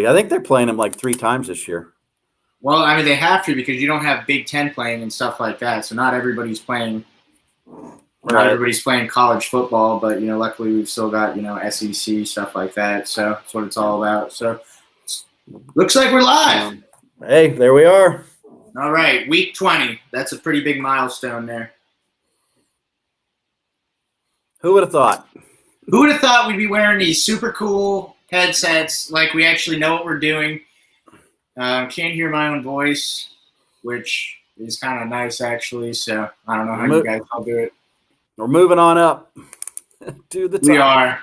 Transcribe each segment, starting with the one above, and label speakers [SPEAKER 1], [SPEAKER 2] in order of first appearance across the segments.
[SPEAKER 1] I think they're playing them like 3 times this year.
[SPEAKER 2] Well, I mean, they have to because you don't have Big Ten playing and stuff like that. So not everybody's playing. Not everybody's playing college football, but luckily we've still got SEC stuff like that. So that's what it's all about. So looks like we're live.
[SPEAKER 1] Hey, there we are.
[SPEAKER 2] All right, week 20. That's a pretty big milestone there.
[SPEAKER 1] Who would have thought?
[SPEAKER 2] Who would have thought we'd be wearing these super cool headsets like we actually know what we're doing? Can't hear my own voice, which is kind of nice actually. So I don't know how you guys all do it.
[SPEAKER 1] We're moving on up to the top.
[SPEAKER 2] We are.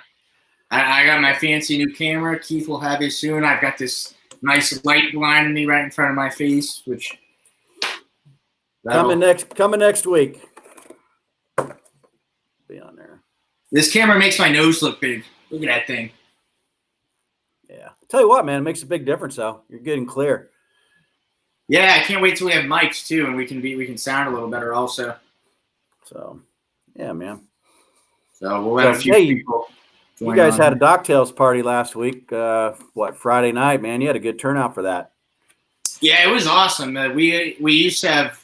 [SPEAKER 2] I got my fancy new camera. Keith will have it soon. I've got this nice light blinding me right in front of my face, which
[SPEAKER 1] coming next week. Be on there.
[SPEAKER 2] This camera makes my nose look big. Look at that thing.
[SPEAKER 1] Yeah. Tell you what, man, it makes a big difference though. You're getting clear.
[SPEAKER 2] Yeah, I can't wait till we have mics too, and we can sound a little better also.
[SPEAKER 1] So, yeah, man.
[SPEAKER 2] So we'll have a few people.
[SPEAKER 1] You guys had a DocTales party last week. Friday night, man? You had a good turnout for that.
[SPEAKER 2] Yeah, it was awesome. We used to have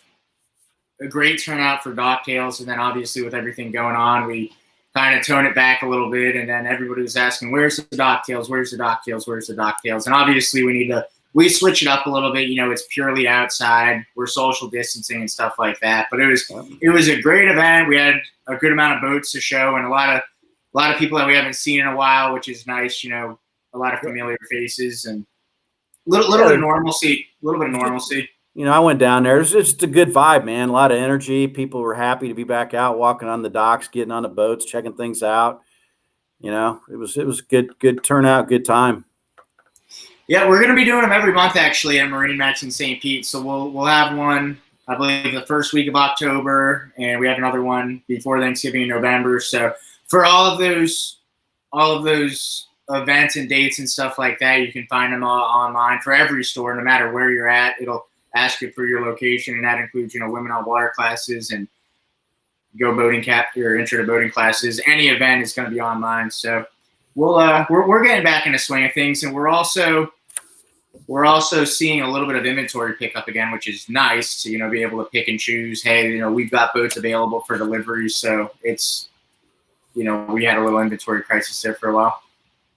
[SPEAKER 2] a great turnout for DocTales, and then obviously with everything going on, we kind of tone it back a little bit, and then everybody was asking, "Where's the DocTales? Where's the DocTales? Where's the DocTales?" And obviously we switch it up a little bit. It's purely outside. We're social distancing and stuff like that. But it was a great event. We had a good amount of boats to show, and a lot of people that we haven't seen in a while, which is nice. A lot of familiar faces and a little bit of normalcy.
[SPEAKER 1] I went down there. It was just a good vibe, man. A lot of energy. People were happy to be back out, walking on the docks, getting on the boats, checking things out. It was good turnout, good time.
[SPEAKER 2] Yeah, we're going to be doing them every month actually at MarineMax in St. Pete. So we'll have one, I believe, the first week of October, and we have another one before Thanksgiving in November. So for all of those events and dates and stuff like that, you can find them all online for every store, no matter where you're at. It'll ask you for your location, and that includes women on water classes and go boating or intro to boating classes. Any event is going to be online. So we're getting back in the swing of things, and we're also seeing a little bit of inventory pickup again, which is nice to be able to pick and choose. Hey, we've got boats available for delivery, so it's we had a little inventory crisis there for a while.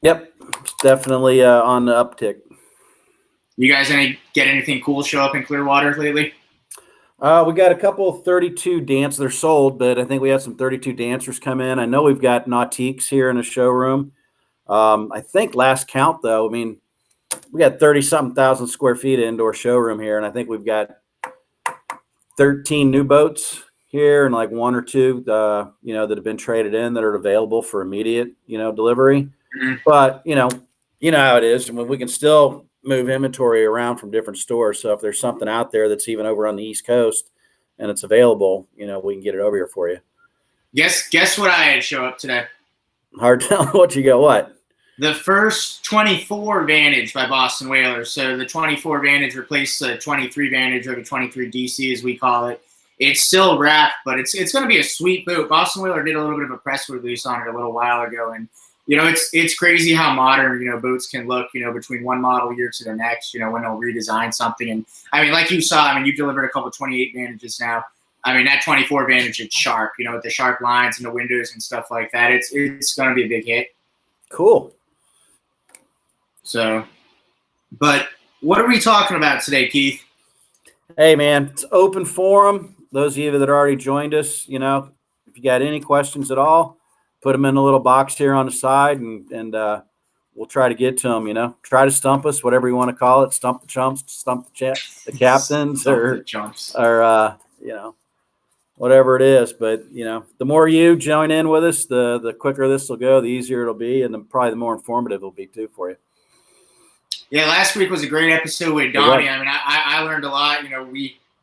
[SPEAKER 1] Yep, it's definitely on the uptick.
[SPEAKER 2] You guys get anything cool show up in Clearwater lately?
[SPEAKER 1] We got a couple 32 dancers. They're sold, but I think we had some 32 dancers come in. I know we've got Nautiques here in the showroom. I think last count though, we got 30-something thousand square feet of indoor showroom here, and I think we've got 13 new boats here and like 1 or 2, that have been traded in that are available for immediate, delivery. Mm-hmm. But you know how it is. We can still move inventory around from different stores. So if there's something out there that's even over on the East Coast and it's available, we can get it over here for you.
[SPEAKER 2] Guess what I had show up today?
[SPEAKER 1] Hard to tell what you got. What?
[SPEAKER 2] The first 24 Vantage by Boston Whalers. So the 24 Vantage replaced the 23 Vantage, or the 23 DC as we call it. It's still wrapped, but it's going to be a sweet boat. Boston Whaler did a little bit of a press release on it a little while ago, and it's crazy how modern boats can look between one model year to the next. When they'll redesign something, and like you saw, you've delivered a couple 28 Vantages now. That 24 Vantage, it's sharp. With the sharp lines and the windows and stuff like that. It's going to be a big hit.
[SPEAKER 1] Cool.
[SPEAKER 2] So, but what are we talking about today, Keith?
[SPEAKER 1] Hey, man, it's open forum. Those of you that already joined us, if you got any questions at all, put them in a little box here on the side, and we'll try to get to them. Try to stump us, whatever you want to call it. Stump the chumps, stump the captains, or whatever it is. But the more you join in with us, the quicker this will go, the easier it'll be, and probably the more informative it'll be too for you.
[SPEAKER 2] Yeah, last week was a great episode with Donnie. I learned a lot.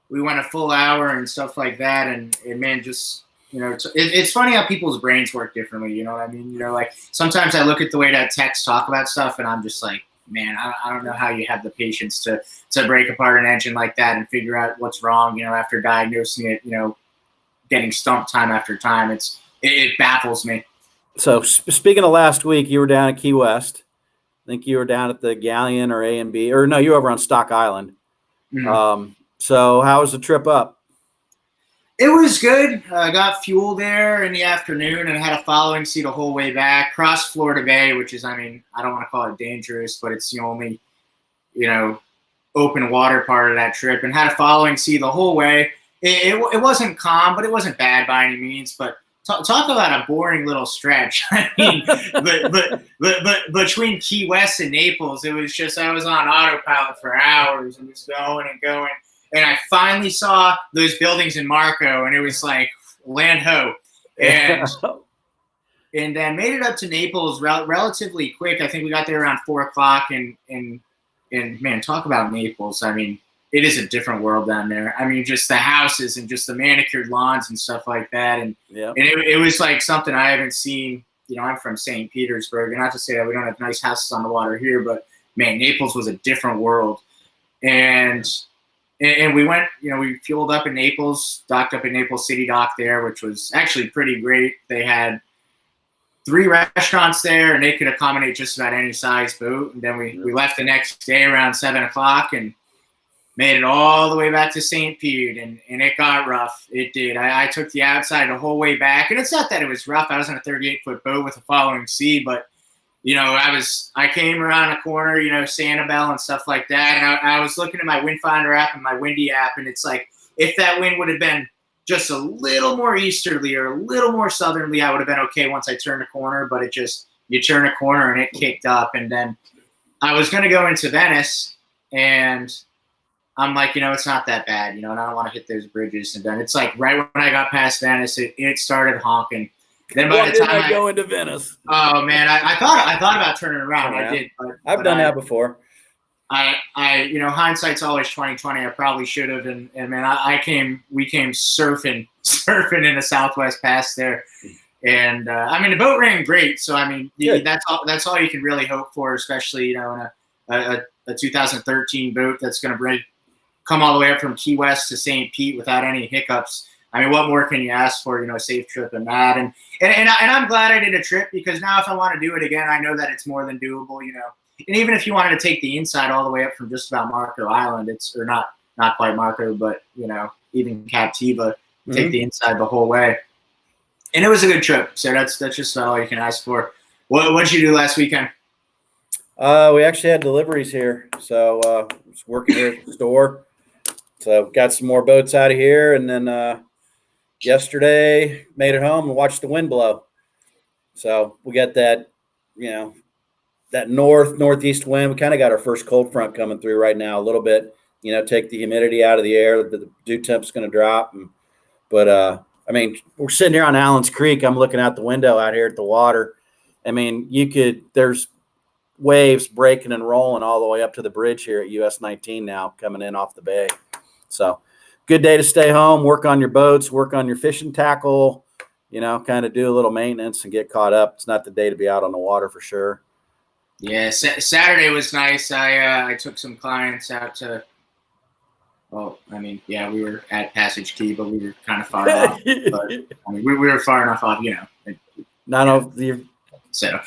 [SPEAKER 2] We went a full hour and stuff like that, and man, just it's funny how people's brains work differently. You know what I mean? Like sometimes I look at the way that techs talk about stuff, and I'm just like, man, I don't know how you have the patience to break apart an engine like that and figure out what's wrong. After diagnosing it, getting stumped time after time, it baffles me.
[SPEAKER 1] So speaking of last week, you were down at Key West. think you were down at the Galleon or A&B, or no, you were over on Stock Island. So how was the trip up?
[SPEAKER 2] It was good. I got fuel there in the afternoon and had a following seat the whole way back. Crossed Florida Bay, which is, I mean, I don't want to call it dangerous, but it's the only, open water part of that trip, and had a following seat the whole way. It wasn't calm, but it wasn't bad by any means. But talk about a boring little stretch. I mean, but between Key West and Naples, it was just, I was on autopilot for hours and just going and going. And I finally saw those buildings in Marco, and it was like land ho. And then made it up to Naples relatively quick. I think we got there around 4:00, and man, talk about Naples. I mean, it is a different world down there. I mean, just the houses and just the manicured lawns and stuff like that. And it was like something I haven't seen. I'm from St. Petersburg, and not to say that we don't have nice houses on the water here, but man, Naples was a different world. And we went, we fueled up in Naples, docked up in Naples City Dock there, which was actually pretty great. They had 3 restaurants there, and they could accommodate just about any size boat. And then we left the next day around 7:00 and made it all the way back to St. Pete, and it got rough. It did. I took the outside the whole way back, and it's not that it was rough. I was on a 38-foot boat with a following sea, but I came around a corner, Sanibel and stuff like that, and I was looking at my wind finder app and my windy app, and it's like, if that wind would have been just a little more easterly or a little more southerly, I would have been okay once I turned a corner, but you turn a corner and it kicked up. And then I was going to go into Venice, and I'm like, it's not that bad, and I don't want to hit those bridges. And then it's like right when I got past Venice, it started honking. Then by the time
[SPEAKER 1] I go into Venice,
[SPEAKER 2] oh man, I thought about turning around. I did, but
[SPEAKER 1] I've done that before.
[SPEAKER 2] Hindsight's always 20/20. I probably should have, and man, we came surfing in the Southwest Pass there, and the boat ran great. So that's all you can really hope for, especially in a 2013 boat that's going to come all the way up from Key West to St. Pete without any hiccups. What more can you ask for? A safe trip and that, and I'm glad I did a trip, because now if I want to do it again, I know that it's more than doable. And even if you wanted to take the inside all the way up from just about Marco Island, or not quite Marco, but even Captiva, take the inside the whole way, and it was a good trip. So that's just about all you can ask for. What did you do last weekend?
[SPEAKER 1] We actually had deliveries here, so I was working here at the store. So got some more boats out of here, and then yesterday made it home and watched the wind blow. So we got that, that northeast wind. We kind of got our first cold front coming through right now a little bit, take the humidity out of the air. The dew temp's going to drop. But we're sitting here on Allen's Creek. I'm looking out the window out here at the water. There's waves breaking and rolling all the way up to the bridge here at US 19 now, coming in off the bay. So good day to stay home, work on your boats, work on your fishing tackle, kind of do a little maintenance and get caught up. It's not the day to be out on the water for sure.
[SPEAKER 2] Yeah, Saturday was nice. I took some clients out to, we were at Passage Key, but we were kind of far off. But, we were far enough off,
[SPEAKER 1] Not off the.
[SPEAKER 2] So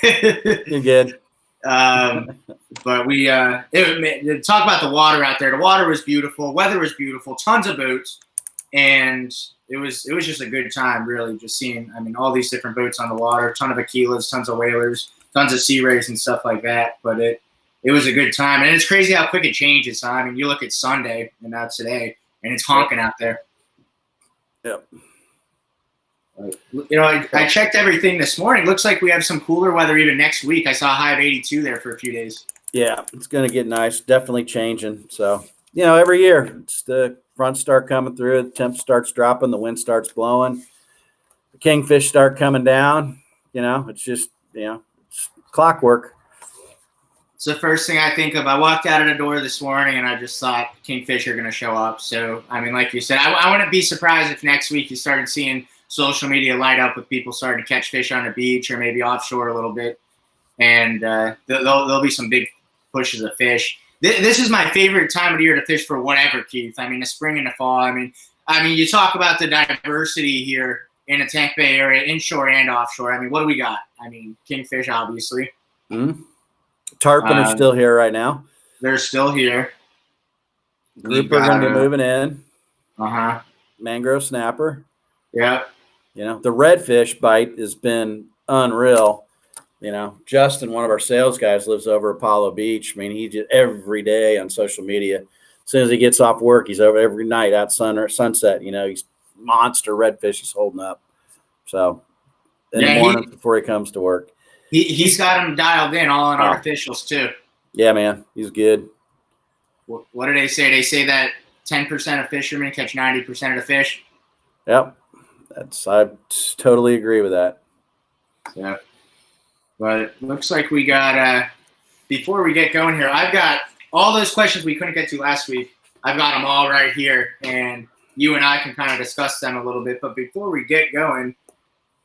[SPEAKER 1] you're good.
[SPEAKER 2] But we talk about the water out there. The water was beautiful. Weather was beautiful. Tons of boats, and it was just a good time, really, just seeing. All these different boats on the water. Ton of Aquilas, tons of whalers, tons of Sea Rays and stuff like that. But it was a good time, and it's crazy how quick it changes. You look at Sunday and now today, and it's honking out there.
[SPEAKER 1] Yep.
[SPEAKER 2] I checked everything this morning. Looks like we have some cooler weather even next week. I saw a high of 82 there for a few days.
[SPEAKER 1] Yeah, it's going to get nice. Definitely changing. So, every year it's the fronts start coming through, the temp starts dropping, the wind starts blowing, the kingfish start coming down. It's just, it's clockwork.
[SPEAKER 2] It's the first thing I think of. I walked out of the door this morning and I just thought kingfish are going to show up. So, like you said, I wouldn't be surprised if next week you started seeing social media light up with people starting to catch fish on the beach or maybe offshore a little bit. And there'll be some big pushes of fish. This is my favorite time of the year to fish for whatever, Keith. The spring and the fall. You talk about the diversity here in the Tampa Bay area, inshore and offshore. What do we got? Kingfish, obviously.
[SPEAKER 1] Mm-hmm. Tarpon are still here right now.
[SPEAKER 2] They're still here.
[SPEAKER 1] Grouper are going to be moving in.
[SPEAKER 2] Uh-huh.
[SPEAKER 1] Mangrove snapper.
[SPEAKER 2] Yeah.
[SPEAKER 1] You know, the redfish bite has been unreal. You know, Justin, one of our sales guys, lives over Apollo Beach. I mean, he just every day on social media. As soon as he gets off work, he's over every night at sunset. You know, he's monster redfish he's holding up. So in the morning before he comes to work.
[SPEAKER 2] He's got him dialed in all on artificials too.
[SPEAKER 1] Yeah, man. He's good.
[SPEAKER 2] What do they say? They say that 10% of fishermen catch 90% of the fish.
[SPEAKER 1] Yep. I totally agree with that.
[SPEAKER 2] Yeah. But it looks like we got, before we get going here, I've got all those questions we couldn't get to last week. I've got them all right here, and you and I can kind of discuss them a little bit. But before we get going,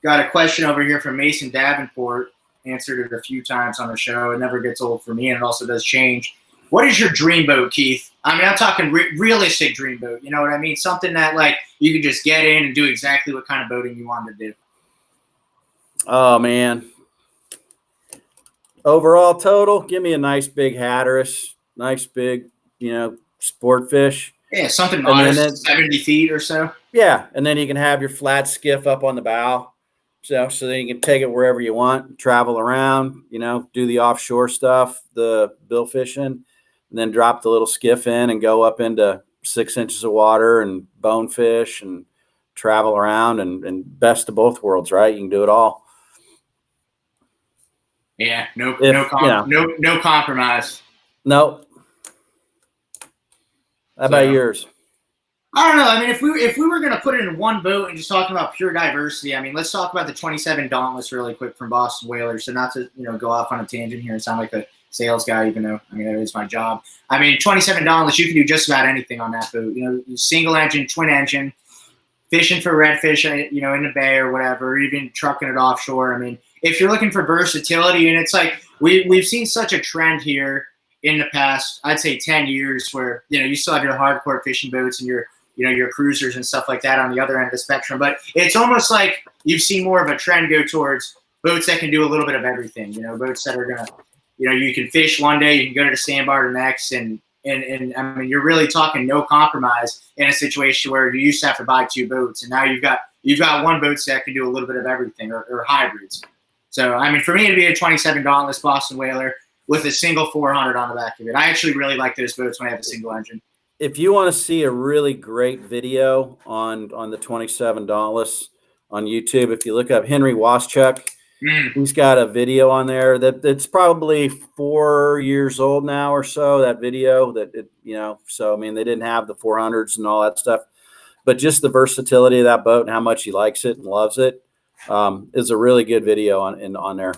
[SPEAKER 2] got a question over here from Mason Davenport. Answered it a few times on the show. It never gets old for me, and it also does change. What is your dream boat, Keith? I mean, I'm talking realistic dream boat. You know what I mean? Something that, like, you can just get in and do exactly what kind of boating you want to do.
[SPEAKER 1] Oh, man. Overall total, give me a nice big Hatteras, nice big, you know, sport fish.
[SPEAKER 2] Yeah, something modest, 70 feet or so.
[SPEAKER 1] Yeah, and then you can have your flat skiff up on the bow. So then you can take it wherever you want, travel around, you know, do the offshore stuff, the bill fishing, and then drop the little skiff in and go up into 6 inches of water and bonefish and travel around and best of both worlds, right? You can do it all.
[SPEAKER 2] Yeah, no compromise.
[SPEAKER 1] Nope. How about yours?
[SPEAKER 2] I don't know. I mean, if we were going to put it in one boat and just talking about pure diversity, I mean, let's talk about the 27 Dauntless really quick from Boston Whalers. So not to, you know, go off on a tangent here and sound like a sales guy, even though, I mean, that is my job. I mean, 27 Dauntless, you can do just about anything on that boat. You know, single engine, twin engine, fishing for redfish, you know, in the bay or whatever, or even trucking it offshore. I mean, if you're looking for versatility, and it's like we've seen such a trend here in the past, I'd say 10 years, where, you know, you still have your hardcore fishing boats and your cruisers and stuff like that on the other end of the spectrum. But it's almost like you've seen more of a trend go towards boats that can do a little bit of everything, you know, boats that are going to, you know, you can fish one day, you can go to the sandbar the next. And I mean, you're really talking no compromise in a situation where you used to have to buy two boats. And now you've got one boat that can do a little bit of everything, or hybrids. So, I mean, for me, it'd be a 27 Dauntless Boston Whaler with a single 400 on the back of it. I actually really like those boats when I have a single engine.
[SPEAKER 1] If you want to see a really great video on the 27 Dauntless on YouTube, if you look up Henry Waschuk, he's got a video on there that's probably 4 years old now or so, that video you know, so, I mean, they didn't have the 400s and all that stuff, but just the versatility of that boat and how much he likes it and loves it is a really good video on there.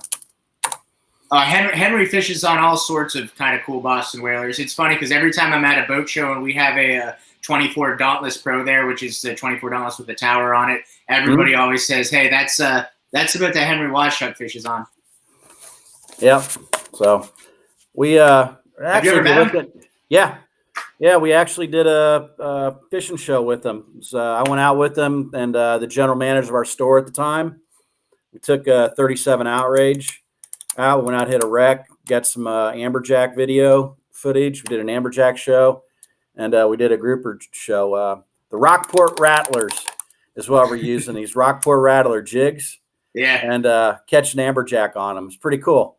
[SPEAKER 2] Henry fishes on all sorts of kind of cool Boston Whalers. It's funny because every time I'm at a boat show and we have a 24 Dauntless Pro there, which is the 24 Dauntless with the tower on it, everybody always says, "Hey, that's the boat that Henry Waschuk fishes on."
[SPEAKER 1] Yep. So we actually we actually did a fishing show with them. So I went out with them and the general manager of our store at the time. We took a 37 Outrage. Went out, hit a wreck, got some amberjack video footage. We did an amberjack show, and we did a grouper show. The Rockport Rattlers is what we're using, these Rockport Rattler jigs.
[SPEAKER 2] Yeah.
[SPEAKER 1] And catching amberjack on them. It's pretty cool.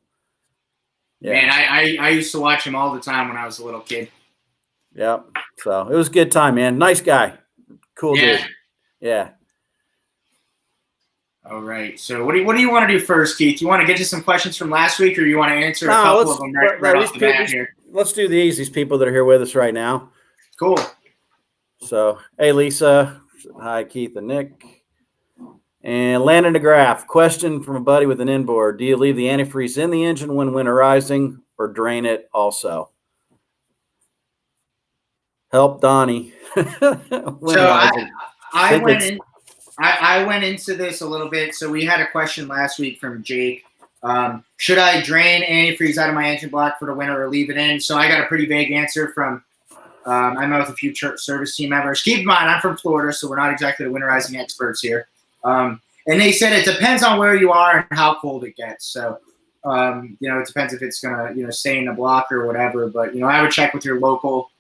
[SPEAKER 2] Yeah. Man, I used to watch him all the time when I was a little kid.
[SPEAKER 1] Yeah. So it was a good time, man. Nice guy. Cool dude. Yeah. All
[SPEAKER 2] right. So what do you want to do first, Keith? You want to get to some questions from last week, or you want to answer a couple of them right off the bat here?
[SPEAKER 1] Let's do these people that are here with us right now.
[SPEAKER 2] Cool.
[SPEAKER 1] So, hey, Lisa. Hi, Keith and Nick. And Landon DeGraff. Question from a buddy with an inboard. Do you leave the antifreeze in the engine when winterizing or drain it also? Help Donnie.
[SPEAKER 2] So I went into this a little bit. So we had a question last week from Jake. Should I drain antifreeze out of my engine block for the winter or leave it in? So I got a pretty vague answer from I met with a few service team members. Keep in mind, I'm from Florida, so we're not exactly the winterizing experts here. And they said it depends on where you are and how cold it gets. So It depends if it's gonna, stay in the block or whatever. But I would check with your local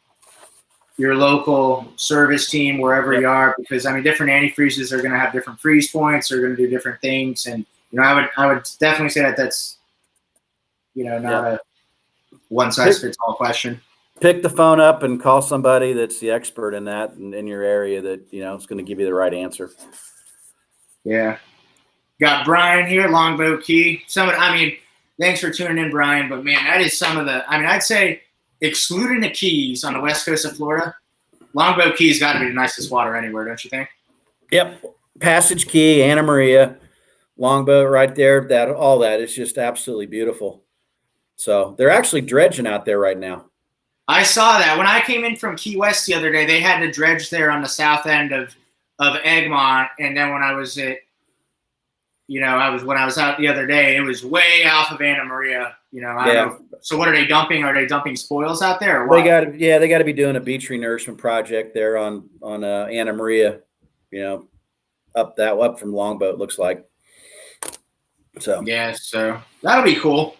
[SPEAKER 2] service team wherever you are, because different antifreezes are gonna have different freeze points. They're gonna do different things, and I would definitely say that that's not a one size fits all question.
[SPEAKER 1] Pick the phone up and call somebody that's the expert in that in your area that is going to give you the right answer.
[SPEAKER 2] Yeah. Got Brian here, Longboat Key. Thanks for tuning in, Brian. But man, that is some of the. I'd say excluding the Keys on the west coast of Florida, Longboat Key's got to be the nicest water anywhere, don't you think?
[SPEAKER 1] Yep. Passage Key, Anna Maria, Longboat right there. All that is just absolutely beautiful. So they're actually dredging out there right now.
[SPEAKER 2] I saw that when I came in from Key West the other day. They had to dredge there on the south end of Egmont, and then when I was at, when I was out the other day, it was way off of Anna Maria. I don't know. So what are they dumping? Are they dumping spoils out there? Or what?
[SPEAKER 1] They got to be doing a beach renourishment project there on Anna Maria, up from Longboat looks like. So
[SPEAKER 2] yeah, so that'll be cool.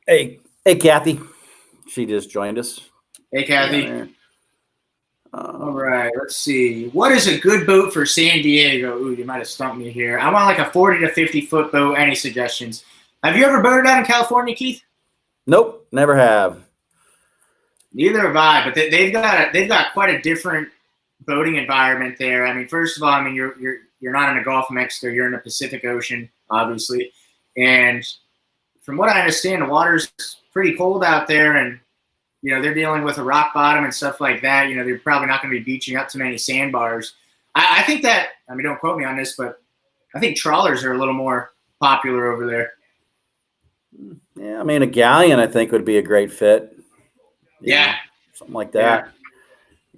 [SPEAKER 1] Hey, Kathy, she just joined us.
[SPEAKER 2] Hey, Kathy. All right, let's see. What is a good boat for San Diego? Ooh, you might have stumped me here. I want like a 40 to 50 foot boat. Any suggestions? Have you ever boated out in California, Keith?
[SPEAKER 1] Nope, never have.
[SPEAKER 2] Neither have I. But they've got quite a different boating environment there. First of all, you're not in the Gulf of Mexico. You're in the Pacific Ocean, obviously, and from what I understand, the water's pretty cold out there, and they're dealing with a rock bottom and stuff like that. They're probably not going to be beaching up to many sandbars. I think that, don't quote me on this, but I think trawlers are a little more popular over there.
[SPEAKER 1] Yeah, a galleon I think would be a great fit.
[SPEAKER 2] Yeah.
[SPEAKER 1] Something like that.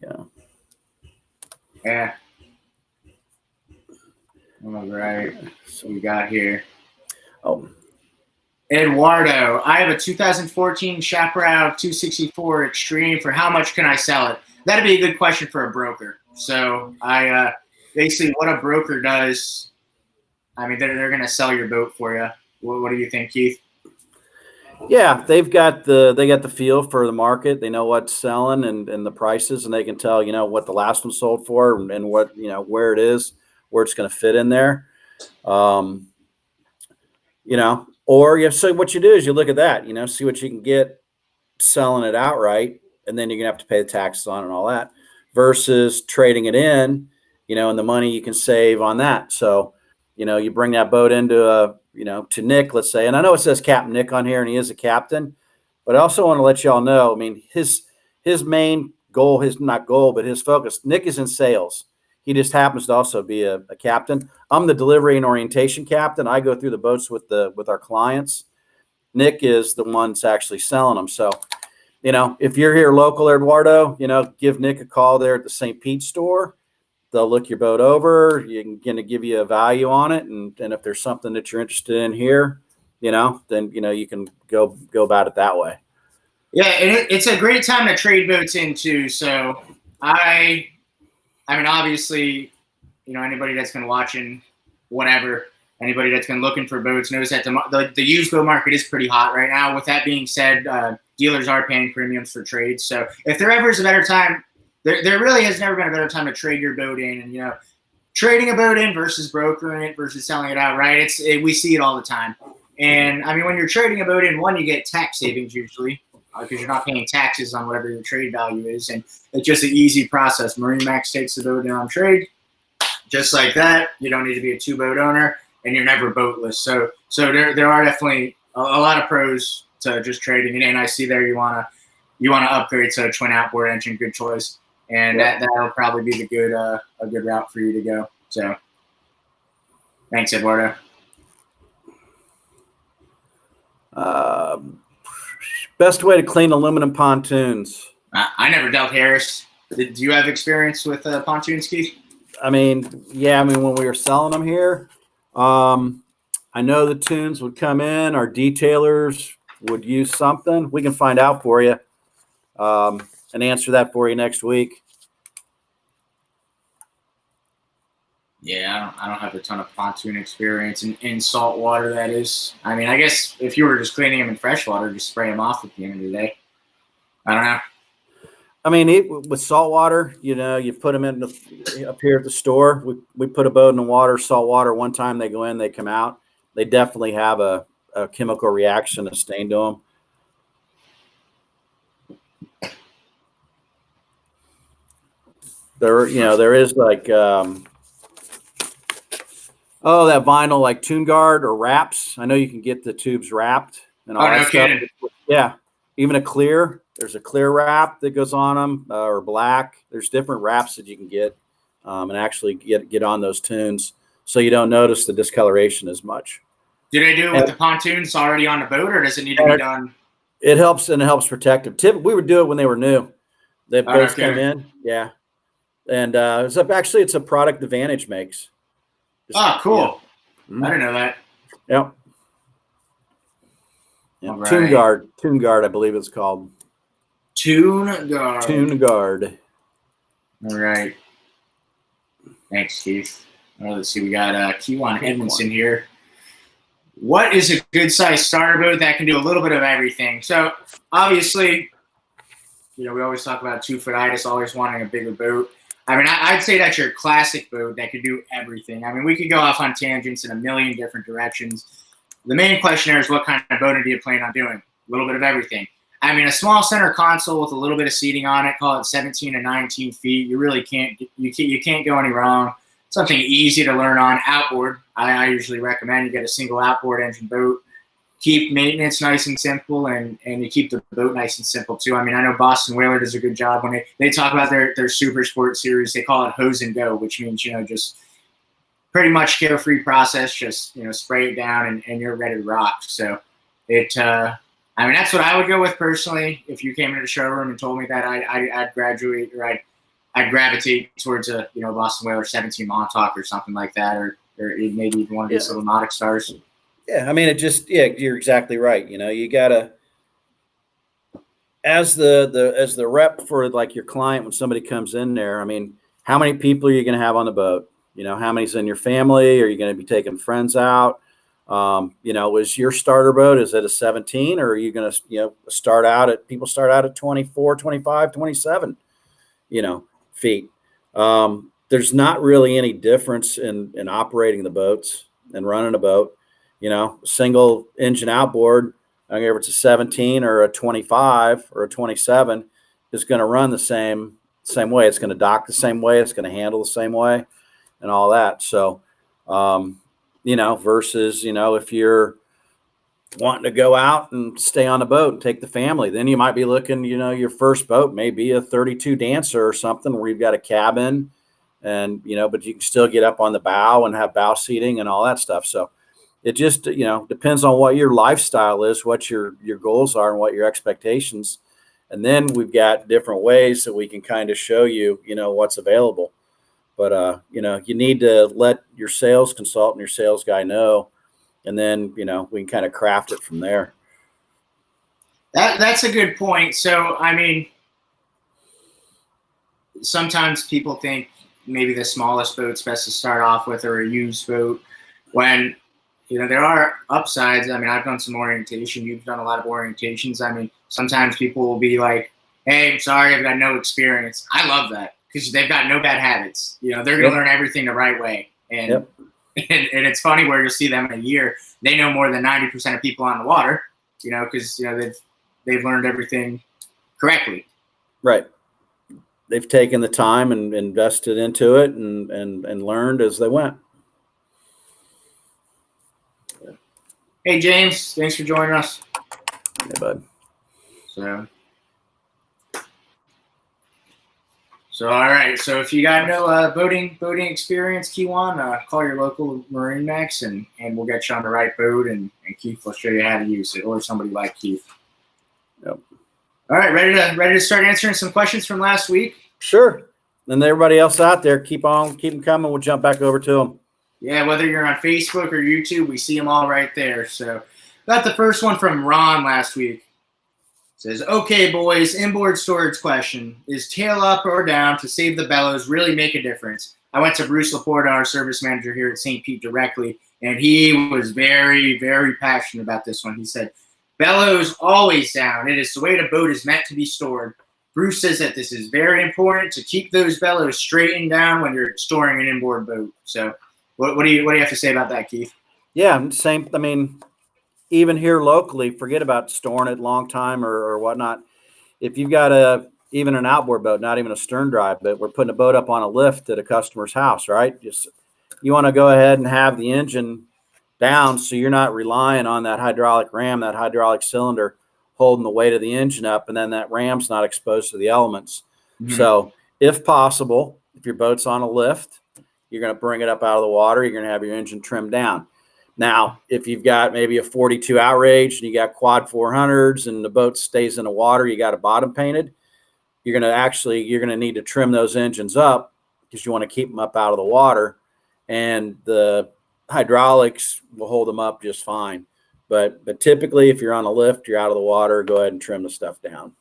[SPEAKER 1] Yeah.
[SPEAKER 2] Yeah. All right. So we got here.
[SPEAKER 1] Oh.
[SPEAKER 2] Eduardo, I have a 2014 Chaparral 264 Extreme. For how much can I sell it? That'd be a good question for a broker. So I basically what a broker does, they're going to sell your boat for you. What do you think, Keith?
[SPEAKER 1] Yeah, they got the feel for the market. They know what's selling and the prices, and they can tell what the last one sold for and what where it is, where it's going to fit in there. So what you do is you look at that, see what you can get selling it outright, and then you're gonna have to pay the taxes on it and all that, versus trading it in, and the money you can save on that. So, you bring that boat into to Nick, let's say, and I know it says Captain Nick on here, and he is a captain, but I also want to let y'all know, his main goal, his focus, Nick is in sales. He just happens to also be a captain. I'm the delivery and orientation captain. I go through the boats with our clients. Nick is the one that's actually selling them. So, if you're here local, Eduardo, give Nick a call there at the St. Pete store. They'll look your boat over. You're going to give you a value on it. And if there's something that you're interested in here, then, you can go about it that way.
[SPEAKER 2] Yeah, and it's a great time to trade boats into. So obviously, anybody that's been watching whatever, anybody that's been looking for boats knows that the used boat market is pretty hot right now. With that being said, dealers are paying premiums for trades. So if there ever is a better time, there really has never been a better time to trade your boat in. And, trading a boat in versus brokering it versus selling it outright, we see it all the time. And, when you're trading a boat in, one, you get tax savings usually, because you're not paying taxes on whatever your trade value is. And it's just an easy process. MarineMax takes the boat in on trade. Just like that, you don't need to be a two-boat owner, and you're never boatless. So there are definitely a lot of pros to just trading it in. I see there you wanna upgrade to a twin outboard engine, good choice, and that'll probably be a good route for you to go. So thanks, Eduardo.
[SPEAKER 1] Best way to clean aluminum pontoons.
[SPEAKER 2] I never dealt Harris. Do you have experience with pontoons, Keith?
[SPEAKER 1] When we were selling them here, I know the tunes would come in. Our detailers would use something. We can find out for you and answer that for you next week.
[SPEAKER 2] Yeah, I don't have a ton of pontoon experience in salt water. That is, I mean, I guess if you were just cleaning them in fresh water, just spray them off at the end of the day. I don't know.
[SPEAKER 1] I mean, with salt water, you put them up here at the store. We put a boat in the water, salt water. One time they go in, they come out. They definitely have a chemical reaction, a stain to them. There is like, that vinyl like Tune Guard or wraps. I know you can get the tubes wrapped and all that stuff.
[SPEAKER 2] Kidding.
[SPEAKER 1] Yeah, even there's a clear wrap that goes on them or black. There's different wraps that you can get and actually get on those tunes, so you don't notice the discoloration as much.
[SPEAKER 2] Do they do it with the pontoons already on the boat, or does it need to be done?
[SPEAKER 1] It helps, and it helps protect them. We would do it when they were new. They both come in, yeah. And it's a product Advantage makes.
[SPEAKER 2] Cool.
[SPEAKER 1] Yeah.
[SPEAKER 2] I didn't know that.
[SPEAKER 1] Yep. Yeah.
[SPEAKER 2] Right.
[SPEAKER 1] Tune Guard, I believe it's called.
[SPEAKER 2] Tune Guard. All right. Thanks, Keith. Let's see. We got Kewan Edmondson here. What is a good size starter boat that can do a little bit of everything? So obviously, we always talk about 2-foot-itis, always wanting a bigger boat. I mean, I'd say that's your classic boat that could do everything. I mean, we could go off on tangents in a million different directions. The main question here is, what kind of boating do you plan on doing? A little bit of everything. I mean, a small center console with a little bit of seating on it, call it 17 to 19 feet. You really can't go any wrong. Something easy to learn on. Outboard. I usually recommend you get a single outboard engine boat. Keep maintenance nice and simple, and you keep the boat nice and simple too. I mean, I know Boston Whaler does a good job when they talk about their super sport series. They call it hose and go, which means, just pretty much carefree process. Just, spray it down and you're ready to rock. So I mean, that's what I would go with personally. If you came into the showroom and told me that, I'd graduate, or I'd gravitate towards a Boston Whaler 17 Montauk or something like that, or maybe even one of these little Nautic Stars.
[SPEAKER 1] Yeah, I mean, you're exactly right. You gotta, as the rep for like your client, when somebody comes in there, I mean, how many people are you going to have on the boat? How many's in your family? Are you going to be taking friends out? Is your starter boat, is it a 17, or are you going to, people start out at 24, 25, 27, feet. There's not really any difference in operating the boats and running a boat. Single engine outboard, I don't care if it's a 17 or a 25 or a 27, is going to run the same way. It's going to dock the same way. It's going to handle the same way and all that. So, versus, if you're wanting to go out and stay on the boat and take the family, then you might be looking, your first boat may be a 32 Dancer or something where you've got a cabin and, but you can still get up on the bow and have bow seating and all that stuff. So, it just, depends on what your lifestyle is, what your goals are, and what your expectations. And then we've got different ways that we can kind of show you, what's available. But, you need to let your sales consultant, your sales guy know, and then, we can kind of craft it from there.
[SPEAKER 2] That's a good point. So, I mean, sometimes people think maybe the smallest boat's best to start off with, or a used boat, when there are upsides. I mean, I've done some orientation. You've done a lot of orientations. I mean, sometimes people will be like, hey, I'm sorry, I've got no experience. I love that, because they've got no bad habits. They're going to learn everything the right way. And, and it's funny where you'll see them in a year. They know more than 90% of people on the water, because, they've learned everything correctly.
[SPEAKER 1] Right. They've taken the time and invested into it and learned as they went.
[SPEAKER 2] Hey, James, thanks for joining us.
[SPEAKER 1] Hey, bud.
[SPEAKER 2] So all right. So if you got no boating experience, Kewan, call your local MarineMax and we'll get you on the right boat, and Keith will show you how to use it, or somebody like Keith.
[SPEAKER 1] Yep.
[SPEAKER 2] All right, ready to start answering some questions from last week?
[SPEAKER 1] Sure. And everybody else out there, keep them coming. We'll jump back over to them.
[SPEAKER 2] Yeah, whether you're on Facebook or YouTube, we see them all right there. So got the first one from Ron last week. It says, okay, boys, inboard storage question. Is tail up or down to save the bellows really make a difference? I went to Bruce Laporta, our service manager here at St. Pete directly, and he was very, very passionate about this one. He said, bellows always down. It is the way the boat is meant to be stored. Bruce says that this is very important to keep those bellows straight and down when you're storing an inboard boat. So what do you have to say about that, Keith?
[SPEAKER 1] Yeah, same. I mean, even here locally, forget about storing it long time or whatnot. If you've got even an outboard boat, not even a stern drive, but we're putting a boat up on a lift at a customer's house, right? You want to go ahead and have the engine down so you're not relying on that hydraulic ram, that hydraulic cylinder holding the weight of the engine up, and then that ram's not exposed to the elements. Mm-hmm. So if possible, if your boat's on a lift, you're going to bring it up out of the water. You're going to have your engine trimmed down. Now, if you've got maybe a 42 outrage and you got quad 400s and the boat stays in the water, you got a bottom painted, you're going to need to trim those engines up because you want to keep them up out of the water, and the hydraulics will hold them up just fine. But typically, if you're on a lift, you're out of the water, go ahead and trim the stuff down.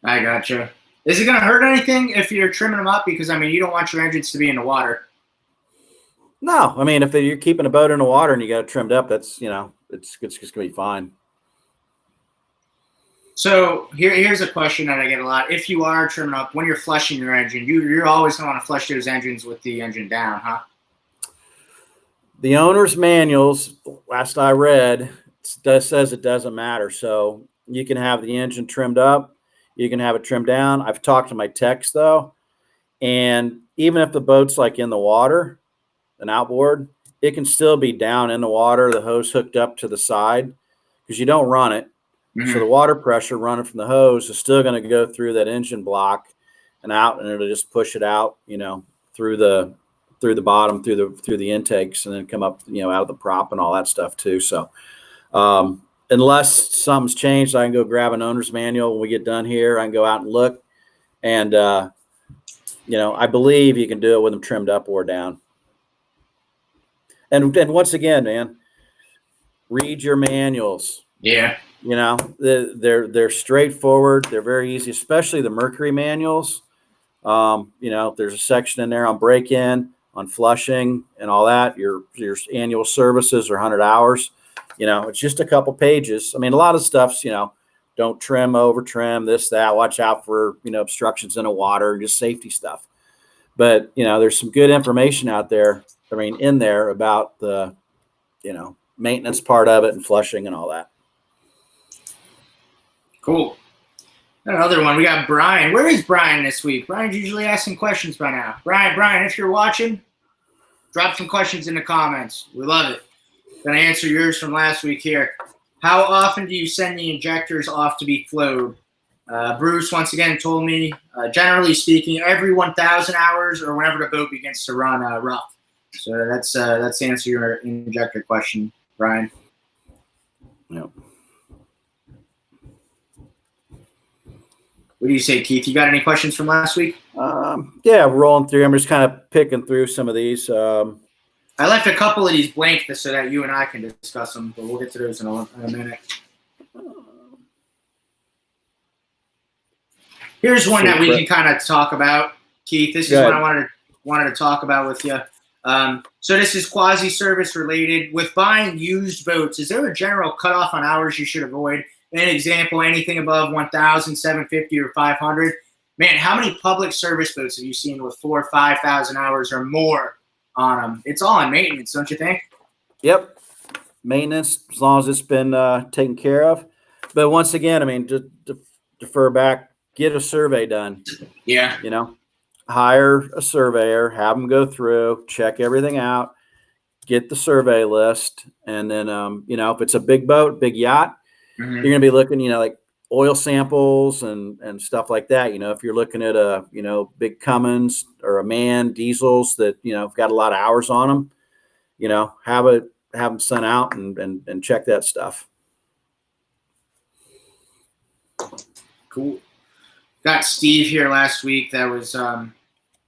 [SPEAKER 2] I gotcha. Is it going to hurt anything if you're trimming them up? Because, I mean, you don't want your engines to be in the water.
[SPEAKER 1] No. I mean, if you're keeping a boat in the water and you got it trimmed up, that's, it's just going to be fine.
[SPEAKER 2] So here's a question that I get a lot. If you are trimming up, when you're flushing your engine, you're always going to want to flush those engines with the engine down, huh?
[SPEAKER 1] The owner's manuals, last I read, says it doesn't matter. So you can have the engine trimmed up. You can have it trimmed down. I've talked to my techs, though, and even if the boat's like in the water, an outboard, it can still be down in the water, the hose hooked up to the side, because you don't run it. Mm-hmm. So the water pressure running from the hose is still going to go through that engine block and out, and it'll just push it out, through the bottom, through the intakes, and then come up, out of the prop and all that stuff too. So unless something's changed, I can go grab an owner's manual when we get done here. I can go out and look, and I believe you can do it with them trimmed up or down. And once again, man, read your manuals.
[SPEAKER 2] Yeah.
[SPEAKER 1] They're straightforward. They're very easy, especially the Mercury manuals. There's a section in there on break-in, on flushing and all that. Your annual services are 100 hours. It's just a couple pages. I mean, a lot of stuff's, don't trim, over trim, this, that, watch out for, obstructions in the water, just safety stuff. But, there's some good information out there. I mean, in there about the, maintenance part of it and flushing and all that.
[SPEAKER 2] Cool. Another one. We got Brian. Where is Brian this week? Brian's usually asking questions by now. Brian, if you're watching, drop some questions in the comments. We love it. Gonna answer yours from last week here. How often do you send the injectors off to be flowed? Bruce once again told me, generally speaking, every 1,000 hours or whenever the boat begins to run rough. So that's to answer your injector question, Brian.
[SPEAKER 1] Yep.
[SPEAKER 2] What do you say, Keith? You got any questions from last week?
[SPEAKER 1] Yeah, rolling through. I'm just kind of picking through some of these.
[SPEAKER 2] I left a couple of these blank so that you and I can discuss them, but we'll get to those in a minute. Here's one that we can kind of talk about, Keith. This is what I wanted to talk about with you. So this is quasi-service related. With buying used boats, is there a general cutoff on hours you should avoid? An example, anything above 1,000, 750, or 500. Man, how many public service boats have you seen with 4,000 or 5,000 hours or more on them? It's all on maintenance, don't you think?
[SPEAKER 1] Yep. Maintenance, as long as it's been taken care of. But once again, I mean, just defer back, get a survey done.
[SPEAKER 2] Yeah.
[SPEAKER 1] Hire a surveyor, have them go through, check everything out, get the survey list. And then, if it's a big boat, big yacht, mm-hmm. You're going to be looking, like oil samples and stuff like that. If you're looking at a, big Cummins or a MAN diesels that, have got a lot of hours on them, have them sent out and check that stuff.
[SPEAKER 2] Cool. Got Steve here last week. That was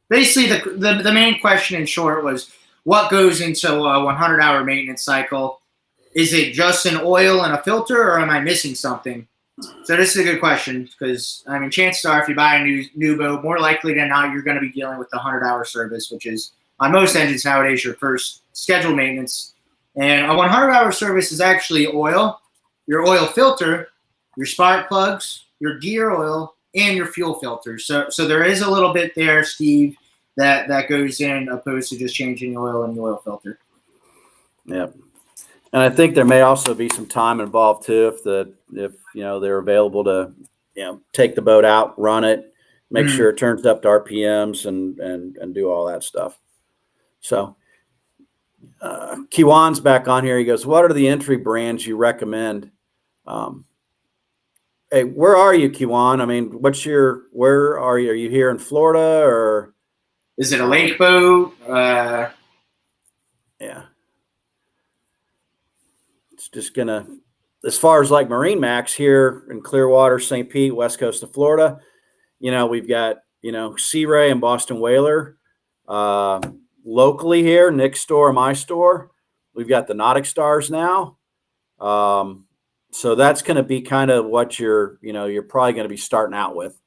[SPEAKER 2] basically the main question in short was what goes into a 100-hour maintenance cycle. Is it just an oil and a filter, or am I missing something? So this is a good question because, I mean, chances are if you buy a new boat, more likely than not, you're going to be dealing with the 100-hour service, which is on most engines nowadays your first scheduled maintenance. And a 100-hour service is actually oil, your oil filter, your spark plugs, your gear oil, and your fuel filter. So there is a little bit there, Steve, that goes in opposed to just changing the oil in the oil filter.
[SPEAKER 1] Yeah. And I think there may also be some time involved too, if they're available to, take the boat out, run it, make sure it turns up to RPMs and do all that stuff. So Kiwan's back on here. He goes, "What are the entry brands you recommend?" Hey, where are you, Kiwan? I mean, where are you? Are you here in Florida or?
[SPEAKER 2] Is it a lake boat?
[SPEAKER 1] Yeah. It's just gonna, as far as like Marine Max here in Clearwater, St. Pete, west coast of Florida, we've got, Sea Ray and Boston Whaler. Locally here, Nick's store, my store, we've got the Nautic Stars now. So that's going to be kind of what you're probably going to be starting out with.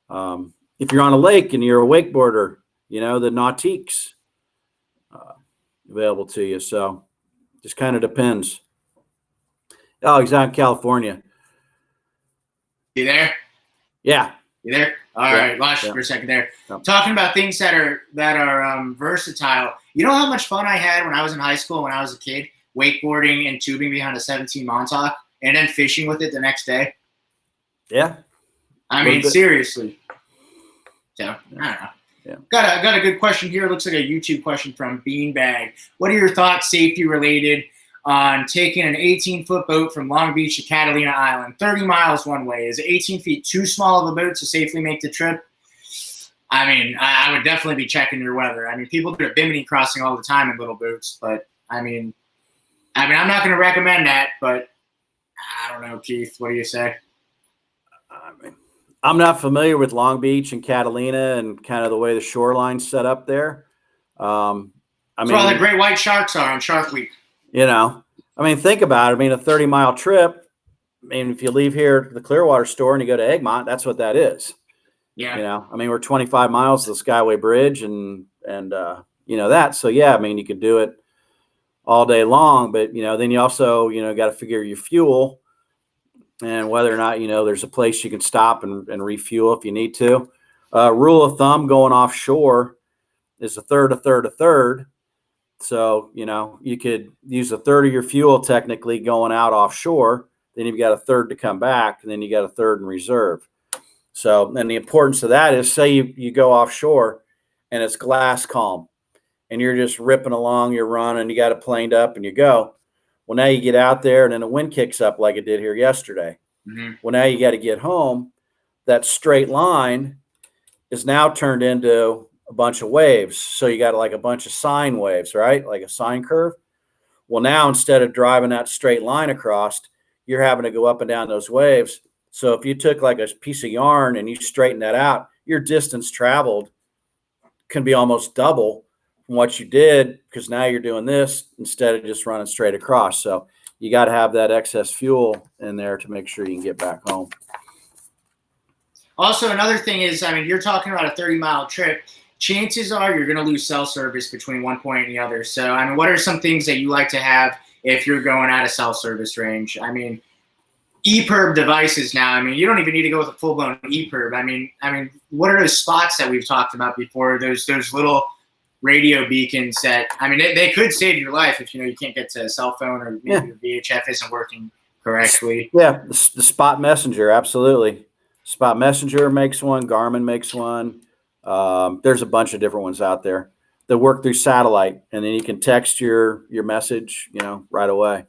[SPEAKER 1] If you're on a lake and you're a wakeboarder, the Nautiques available to you. So just kind of depends. Oh, he's out in California.
[SPEAKER 2] You there?
[SPEAKER 1] Yeah.
[SPEAKER 2] You there? All right, lost you for a second there. Talking about things that are versatile. You know how much fun I had when I was in high school, when I was a kid, wakeboarding and tubing behind a 17 Montauk, and then fishing with it the next day.
[SPEAKER 1] Yeah.
[SPEAKER 2] I mean, seriously. So I don't know.
[SPEAKER 1] Yeah.
[SPEAKER 2] Got a good question here. It looks like a YouTube question from Beanbag. What are your thoughts, safety related, on taking an 18-foot boat from Long Beach to Catalina Island, 30 miles one way? Is 18 feet too small of a boat to safely make the trip? I mean, I would definitely be checking your weather. I mean, people do a Bimini crossing all the time in little boats, but I mean, I'm not going to recommend that, but I don't know, Keith. What do you say?
[SPEAKER 1] I'm not familiar with Long Beach and Catalina and kind of the way the shoreline's set up there.
[SPEAKER 2] That's where all the great white sharks are on Shark Week.
[SPEAKER 1] Think about it. I mean, a 30-mile trip. I mean, if you leave here to the Clearwater store and you go to Egmont, that's what that is.
[SPEAKER 2] Yeah.
[SPEAKER 1] We're 25 miles to the Skyway Bridge and that. So, yeah, I mean, you could do it all day long, but, then you also, got to figure your fuel and whether or not, there's a place you can stop and refuel if you need to. Rule of thumb going offshore is a third. So, you could use a third of your fuel technically going out offshore. Then you've got a third to come back, and then you got a third in reserve. So, and the importance of that is, say you go offshore and it's glass calm and you're just ripping along, you're running, you got it planed up and you go. Well, now you get out there and then the wind kicks up like it did here yesterday.
[SPEAKER 2] Mm-hmm.
[SPEAKER 1] Well, now you got to get home. That straight line is now turned into a bunch of waves. So you got like a bunch of sine waves, right? Like a sine curve. Well, now instead of driving that straight line across, you're having to go up and down those waves. So if you took like a piece of yarn and you straighten that out, your distance traveled can be almost double from what you did, because now you're doing this instead of just running straight across. So you got to have that excess fuel in there to make sure you can get back home.
[SPEAKER 2] Also, another thing is, I mean, you're talking about a 30-mile trip. Chances are you're going to lose cell service between one point and the other. So, I mean, what are some things that you like to have if you're going out of cell service range? I mean, EPIRB devices now. I mean, you don't even need to go with a full-blown EPIRB. I mean, what are those spots that we've talked about before? Those little radio beacons that, I mean, they could save your life if you can't get to a cell phone, or maybe your VHF isn't working correctly.
[SPEAKER 1] Yeah, the Spot Messenger, absolutely. Spot Messenger makes one. Garmin makes one. There's a bunch of different ones out there that work through satellite, and then you can text your message, right away.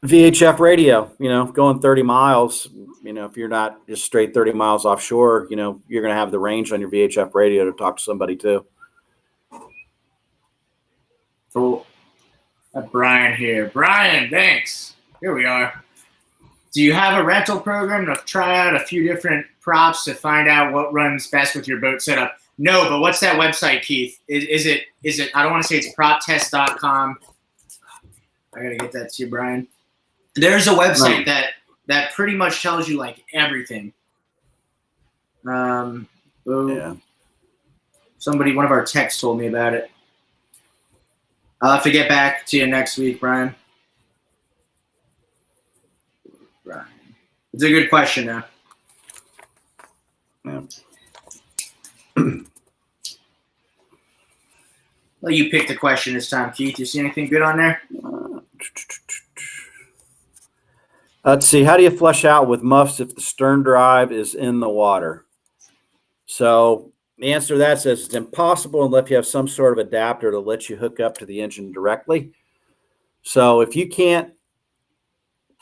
[SPEAKER 1] VHF radio, going 30 miles, if you're not just straight 30 miles offshore, you're going to have the range on your VHF radio to talk to somebody too.
[SPEAKER 2] Cool. Brian here. Brian, thanks. Here we are. Do you have a rental program to try out a few different props to find out what runs best with your boat setup? No, but what's that website, Keith? Is it, I don't want to say it's proptest.com. I got to get that to you, Brian. There's a website that that pretty much tells you like everything.
[SPEAKER 1] Yeah.
[SPEAKER 2] Somebody, one of our techs told me about it. I'll have to get back to you next week, Brian. It's a good question, though.
[SPEAKER 1] Yeah.
[SPEAKER 2] Well, you picked the question this time, Keith. You see anything good on there?
[SPEAKER 1] Let's see. How do you flush out with muffs if the stern drive is in the water? So the answer to that says it's impossible unless you have some sort of adapter to let you hook up to the engine directly. So if you can't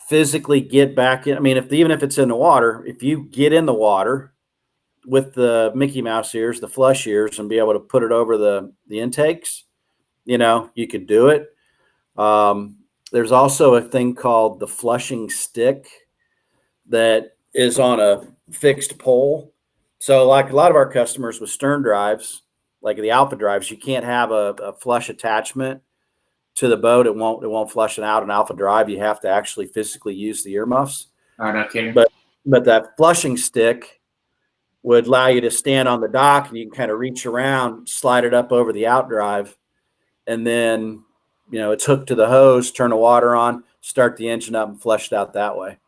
[SPEAKER 1] physically get back in, I mean, even if it's in the water, if you get in the water with the Mickey Mouse ears, the flush ears, and be able to put it over the intakes, you could do it. There's also a thing called the flushing stick that is on a fixed pole. So like a lot of our customers with stern drives, like the Alpha drives, you can't have a flush attachment to the boat. It won't flush it out an Alpha drive. You have to actually physically use the earmuffs.
[SPEAKER 2] Oh, no kidding.
[SPEAKER 1] But that flushing stick would allow you to stand on the dock and you can kind of reach around, slide it up over the out drive, and then it's hooked to the hose, turn the water on, start the engine up, and flush it out that way.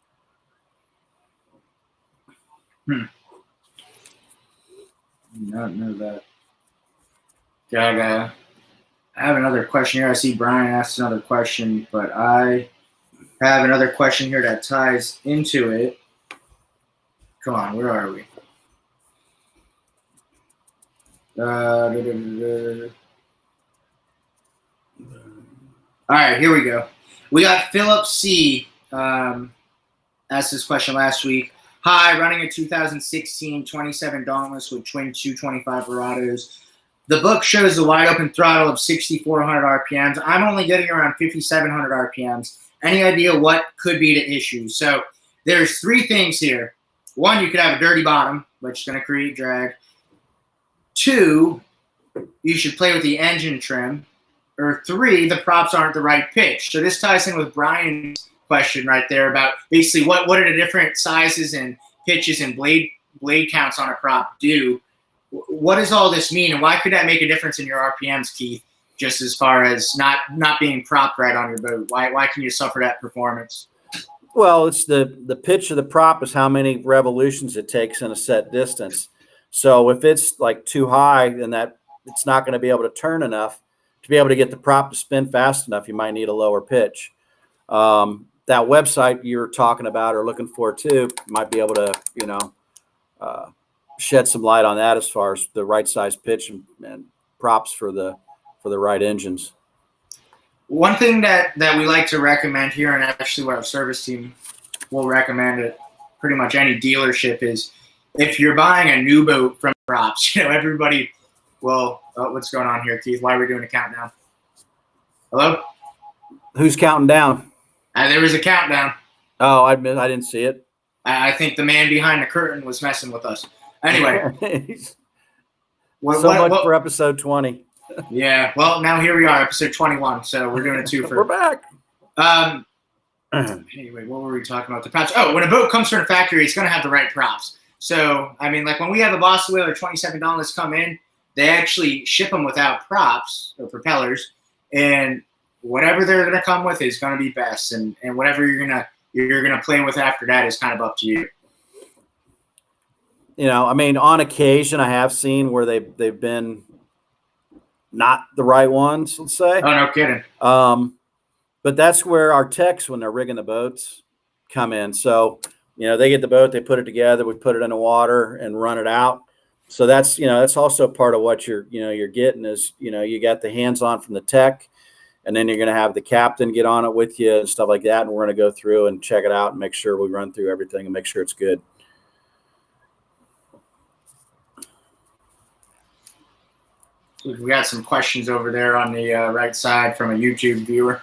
[SPEAKER 2] Not know that. I have another question here. I see Brian asked another question, but I have another question here that ties into it. Come on, where are we? All right, here we go. We got Philip C. Asked this question last week. Hi, running a 2016 27 Dauntless with twin 225 Verados. The book shows the wide open throttle of 6,400 RPMs. I'm only getting around 5,700 RPMs. Any idea what could be the issue? So there's three things here. One, you could have a dirty bottom, which is going to create drag. Two, you should play with the engine trim. Or three, the props aren't the right pitch. So this ties in with Brian's question right there about basically what are the different sizes and pitches and blade counts on a prop do. What does all this mean, and why could that make a difference in your RPMs, Keith, just as far as not being propped right on your boat? Why can you suffer that performance?
[SPEAKER 1] Well, it's the pitch of the prop is how many revolutions it takes in a set distance. So if it's like too high, then that it's not going to be able to turn enough to be able to get the prop to spin fast enough. You might need a lower pitch. That website you were talking about or looking for too might be able to, shed some light on that as far as the right size pitch and props for the right engines.
[SPEAKER 2] One thing that we like to recommend here, and actually what our service team will recommend at pretty much any dealership, is if you're buying a new boat from props, everybody will. What's going on here, Keith? Why are we doing a countdown? Hello?
[SPEAKER 1] Who's counting down?
[SPEAKER 2] There was a countdown.
[SPEAKER 1] Oh, I didn't see it.
[SPEAKER 2] I think the man behind the curtain was messing with us. Anyway.
[SPEAKER 1] Much for episode 20.
[SPEAKER 2] Yeah. Well, now here we are, episode 21. So we're doing a twofer.
[SPEAKER 1] We're back.
[SPEAKER 2] Anyway, what were we talking about? The props. Oh, when a boat comes from the factory, it's going to have the right props. So, I mean, like when we have the Boston Whaler 27 Dauntless come in, they actually ship them without props or propellers, and whatever they're going to come with is going to be best, and whatever you're gonna play with after that is kind of up to you.
[SPEAKER 1] I mean, on occasion I have seen where they've been not the right ones, let's say.
[SPEAKER 2] Oh, no kidding.
[SPEAKER 1] But that's where our techs, when they're rigging the boats, come in. So, they get the boat, they put it together, we put it in the water and run it out. So that's also part of what you're getting is, you got the hands-on from the tech, and then you're going to have the captain get on it with you and stuff like that. And we're going to go through and check it out and make sure we run through everything and make sure it's good.
[SPEAKER 2] We got some questions over there on the right side from a YouTube viewer.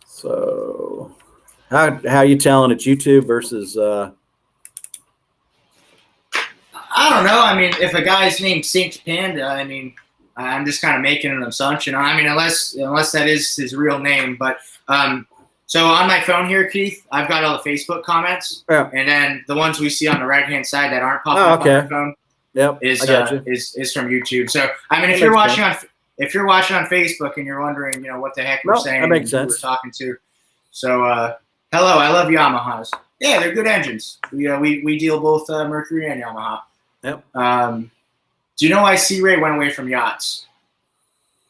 [SPEAKER 1] So how you telling it's YouTube versus
[SPEAKER 2] I don't know. I mean, if a guy's named Saint Panda, I mean, I'm just kind of making an assumption. I mean, unless that is his real name. But so So on my phone here, Keith, I've got all the Facebook comments,
[SPEAKER 1] Yeah.
[SPEAKER 2] and then the ones we see on the right-hand side that aren't popping up
[SPEAKER 1] okay.
[SPEAKER 2] on my phone
[SPEAKER 1] Yep.
[SPEAKER 2] is
[SPEAKER 1] I got you.
[SPEAKER 2] is from YouTube. So I mean,
[SPEAKER 1] That
[SPEAKER 2] if you're
[SPEAKER 1] makes
[SPEAKER 2] watching on Facebook and you're wondering, what the heck we're
[SPEAKER 1] No,
[SPEAKER 2] saying
[SPEAKER 1] that makes
[SPEAKER 2] and who we're
[SPEAKER 1] sense.
[SPEAKER 2] talking to, so hello, I love Yamahas. Yeah, they're good engines. We deal both Mercury and Yamaha.
[SPEAKER 1] Yep.
[SPEAKER 2] Do you know why Sea Ray went away from yachts?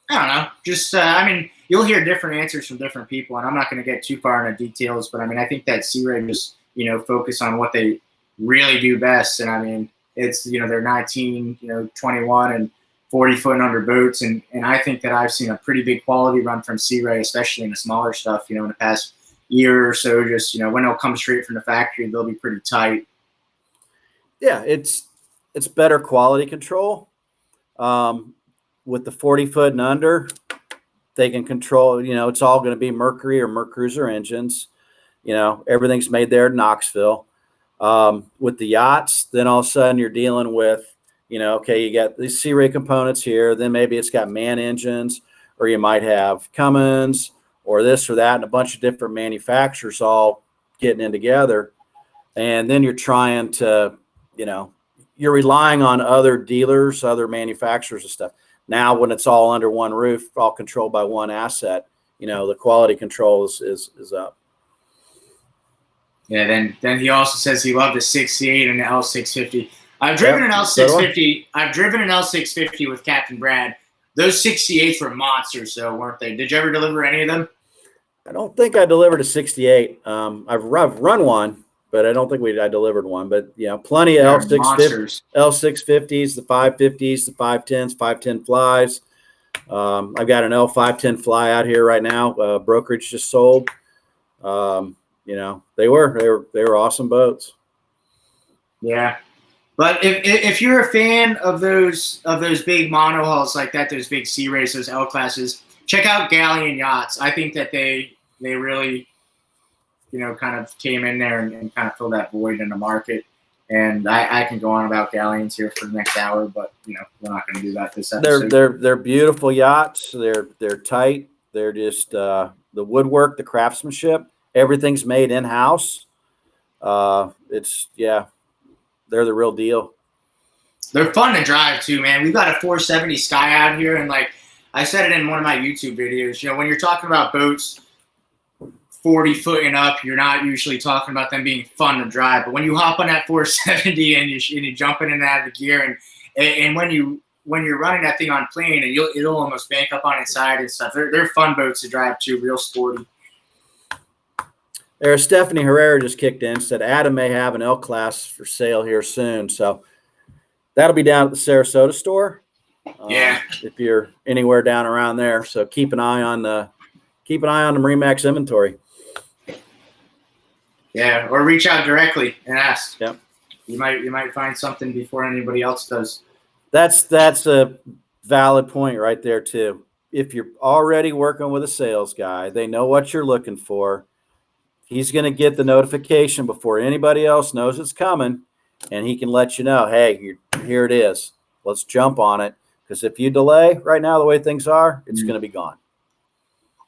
[SPEAKER 2] I don't know. Just I mean, you'll hear different answers from different people, and I'm not going to get too far into details, but I mean, I think that Sea Ray just focus on what they really do best, and I mean, it's they're 19, 21, and 40 foot and under boats, and I think that I've seen a pretty big quality run from Sea Ray, especially in the smaller stuff. In the past year or so, just when they'll come straight from the factory, they'll be pretty tight.
[SPEAKER 1] Yeah, it's better quality control. With the 40 foot and under, they can control. It's all going to be Mercury or Mercruiser engines. Everything's made there in Knoxville. With the yachts, then all of a sudden you're dealing with, okay, you got these Sea Ray components here. Then maybe it's got MAN engines, or you might have Cummins or this or that, and a bunch of different manufacturers all getting in together. And then you're trying to, you're relying on other dealers, other manufacturers and stuff. Now, when it's all under one roof, all controlled by one asset, the quality control is up.
[SPEAKER 2] Yeah, then he also says he loved the 68 and the L650. I've driven an L650. I've driven an L650 with Captain Brad. Those 68s were monsters, though, weren't they? Did you ever deliver any of them?
[SPEAKER 1] I don't think I delivered a 68. I've run one, but I don't think I delivered one. But plenty of L650s, the 550s, the 510s, 510 flies. I've got an L510 fly out here right now. Brokerage just sold. They were awesome boats.
[SPEAKER 2] Yeah, but if you're a fan of those big monohulls like that, those big Sea Rays, those L classes, check out Galleon Yachts. I think that they really kind of came in there and kind of filled that void in the market. And I can go on about Galleons here for the next hour, but we're not going to do that this episode.
[SPEAKER 1] They're beautiful yachts. They're tight. They're just the woodwork, the craftsmanship, everything's made in house. They're the real deal.
[SPEAKER 2] They're fun to drive too, man. We've got a 470 Sky out here, and like I said it in one of my YouTube videos, when you're talking about boats 40 foot and up, you're not usually talking about them being fun to drive. But when you hop on that 470 and you jumping in and out of the gear, and when you're running that thing on plane, and it'll almost bank up on its side and stuff. They're fun boats to drive too, real sporty.
[SPEAKER 1] There's Stephanie Herrera just kicked in, said Adam may have an L class for sale here soon. So that'll be down at the Sarasota store.
[SPEAKER 2] Yeah.
[SPEAKER 1] If you're anywhere down around there. So keep an eye on the MarineMax inventory.
[SPEAKER 2] Yeah, or reach out directly and ask.
[SPEAKER 1] Yep.
[SPEAKER 2] You might find something before anybody else does.
[SPEAKER 1] That's a valid point right there too. If you're already working with a sales guy, they know what you're looking for. He's going to get the notification before anybody else knows it's coming, and he can let you know, hey, here it is. Let's jump on it. Because if you delay right now, the way things are, it's going to be gone.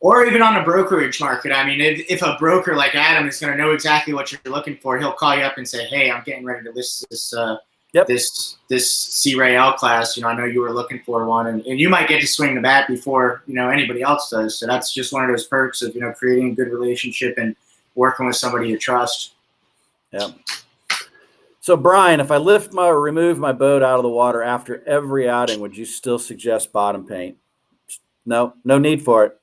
[SPEAKER 2] Or even on the brokerage market. I mean, if a broker like Adam is going to know exactly what you're looking for, he'll call you up and say, hey, I'm getting ready to list this Sea Ray L class. I know you were looking for one, and you might get to swing the bat before anybody else does. So that's just one of those perks of creating a good relationship and working with somebody you trust.
[SPEAKER 1] Yeah. So Brian, if I remove my boat out of the water after every outing, would you still suggest bottom paint? No need for it.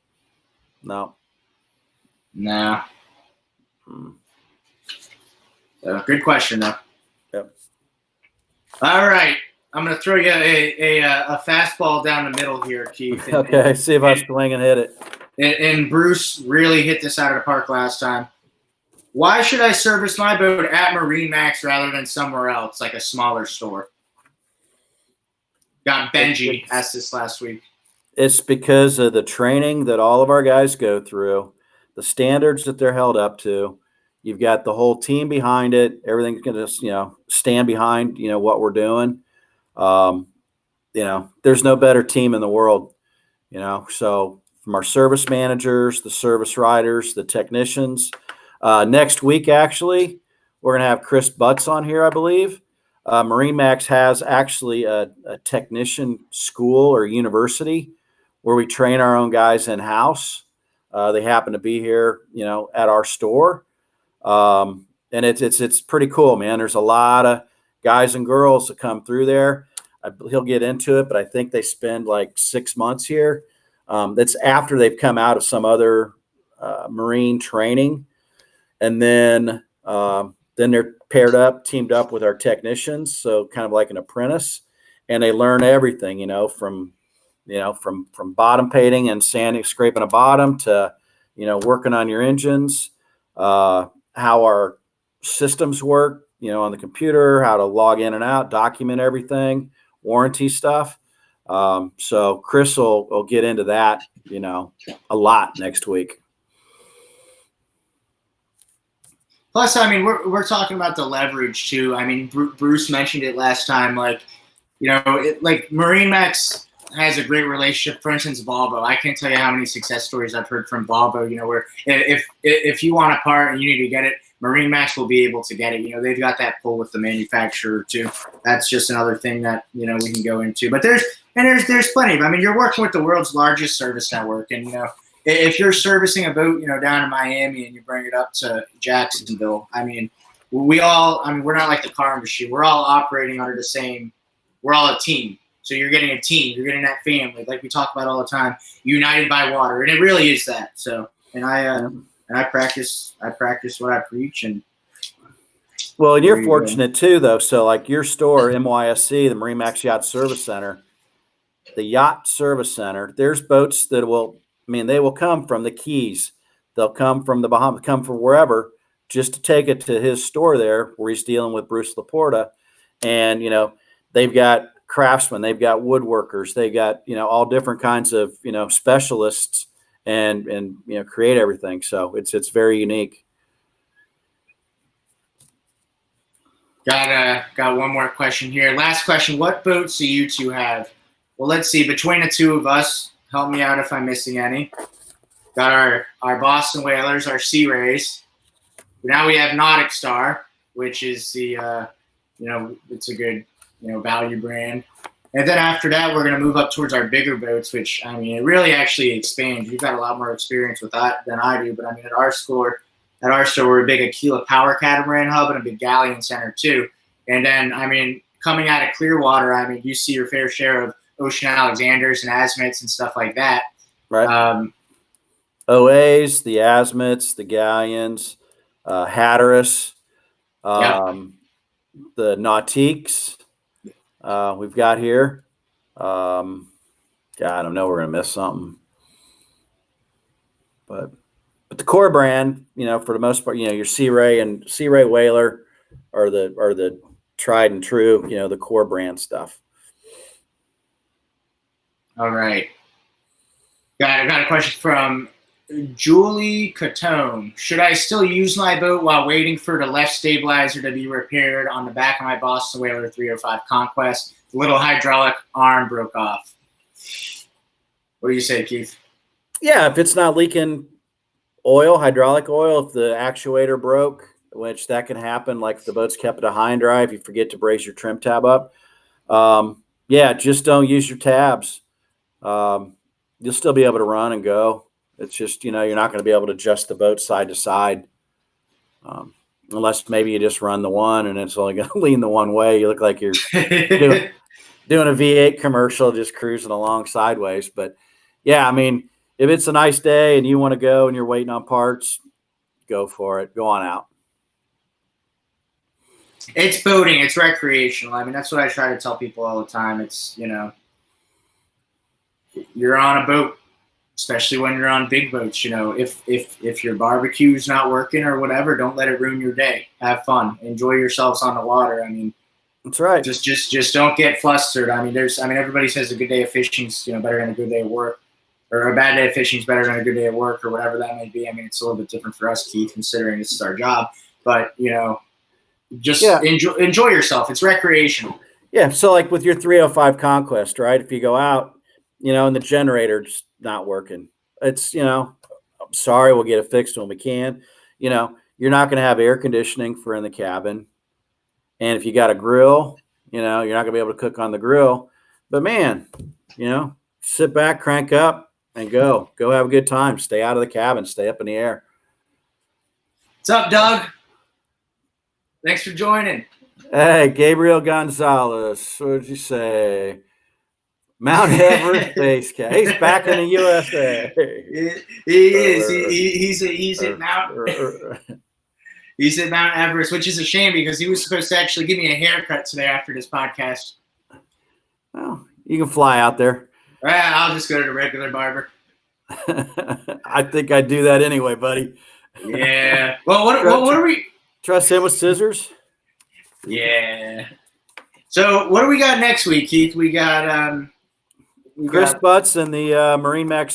[SPEAKER 1] No.
[SPEAKER 2] Good question though.
[SPEAKER 1] Yep.
[SPEAKER 2] All right. I'm going to throw you a fastball down the middle here, Keith.
[SPEAKER 1] Okay, see if I swing and hit it.
[SPEAKER 2] And Bruce really hit this out of the park last time. Why should I service my boat at MarineMax rather than somewhere else, like a smaller store? Got Benji asked this last week.
[SPEAKER 1] It's because of the training that all of our guys go through, the standards that they're held up to. You've got the whole team behind it. Everything's going to, stand behind, what we're doing. There's no better team in the world, so from our service managers, the service riders, the technicians. Next week, actually, we're going to have Chris Butts on here, I believe. MarineMax has actually a technician school or university where we train our own guys in-house. They happen to be here, at our store. And it's pretty cool, man. There's a lot of guys and girls that come through there. He'll get into it, but I think they spend like 6 months here. That's after they've come out of some other Marine training. And then they're teamed up with our technicians. So kind of like an apprentice, and they learn everything, from bottom painting and sanding, scraping a bottom to, working on your engines, how our systems work, on the computer, how to log in and out, document everything, warranty stuff. So Chris will get into that, a lot next week.
[SPEAKER 2] Plus, I mean, we're talking about the leverage too. I mean, Bruce mentioned it last time. Like, like MarineMax has a great relationship. For instance, Volvo. I can't tell you how many success stories I've heard from Volvo. Where if you want a part and you need to get it, MarineMax will be able to get it. They've got that pull with the manufacturer too. That's just another thing that we can go into. But there's plenty. I mean, you're working with the world's largest service network, and if you're servicing a boat, down in Miami and you bring it up to Jacksonville, I mean, we're not like the car industry. We're all operating under the same. We're all a team. So you're getting a team. You're getting that family, like we talk about all the time, united by water, and it really is that. So, and I practice what I preach. And
[SPEAKER 1] well, and you're fortunate too, though. So, like your store, MYSC, the MarineMax Yacht Service Center, the Yacht Service Center. There's boats that they will come from the Keys. They'll come from the Bahamas, come from wherever, just to take it to his store there where he's dealing with Bruce Laporta. And, they've got craftsmen, they've got woodworkers, they got, all different kinds of, specialists and create everything. So it's very unique.
[SPEAKER 2] Got one more question here. Last question. What boats do you two have? Well, let's see. Between the two of us, help me out if I'm missing any. Got our Boston Whalers, our Sea Rays. Now we have Nautic Star, which is the, it's a good, value brand. And then after that, we're going to move up towards our bigger boats, which, it really actually expands. You've got a lot more experience with that than I do. But, at our store, we're a big Aquila Power Catamaran hub and a big Galleon Center, too. And then, coming out of Clearwater, you see your fair share of Ocean Alexanders and Azimuths and stuff like that.
[SPEAKER 1] Right. OAs, the Azimuths, the Galleons, Hatteras, the Nautiques we've got here. God, I don't know. We're going to miss something. But the core brand, for the most part, your Sea Ray and Sea Ray Whaler are the tried and true, the core brand stuff.
[SPEAKER 2] All right. I got a question from Julie Catone. Should I still use my boat while waiting for the left stabilizer to be repaired on the back of my Boston Whaler 305 Conquest? The little hydraulic arm broke off. What do you say, Keith?
[SPEAKER 1] Yeah, if it's not leaking oil, hydraulic oil, if the actuator broke, which that can happen, like if the boat's kept at a high and dry, if you forget to brace your trim tab up, just don't use your tabs. You'll still be able to run and go. It's just, you're not going to be able to adjust the boat side to side. Unless maybe you just run the one and it's only going to lean the one way. You look like you're doing a V8 commercial, just cruising along sideways. But yeah, if it's a nice day and you want to go and you're waiting on parts, go for it. Go on out.
[SPEAKER 2] It's boating. It's recreational. That's what I try to tell people all the time. It's, you're on a boat, especially when you're on big boats. If your barbecue's not working or whatever, don't let it ruin your day. Have fun. Enjoy yourselves on the water.
[SPEAKER 1] That's right.
[SPEAKER 2] Just don't get flustered. Everybody says a good day of fishing's better than a good day of work, or a bad day of fishing's better than a good day of work, or whatever that may be. It's a little bit different for us, Keith, considering this is our job. But enjoy yourself. It's recreational.
[SPEAKER 1] Yeah. So like with your 305 Conquest, right? If you go out, and the generator's not working, it's, I'm sorry, we'll get it fixed when we can. You're not going to have air conditioning for in the cabin. And if you got a grill, you're not going to be able to cook on the grill. But man, sit back, crank up, and go have a good time. Stay out of the cabin, stay up in the air.
[SPEAKER 2] What's up, Doug? Thanks for joining.
[SPEAKER 1] Hey, Gabriel Gonzalez. What did you say? Mount Everest base camp. He's back in the USA.
[SPEAKER 2] He is. He's at Mount. He's at Mount Everest, which is a shame because he was supposed to actually give me a haircut today after this podcast.
[SPEAKER 1] Well, you can fly out there.
[SPEAKER 2] I'll just go to the regular barber.
[SPEAKER 1] I think I'd do that anyway, buddy.
[SPEAKER 2] Yeah. Well, what are we?
[SPEAKER 1] Trust him with scissors?
[SPEAKER 2] Yeah. So what do we got next week, Keith? We got
[SPEAKER 1] Chris Butts and the MarineMax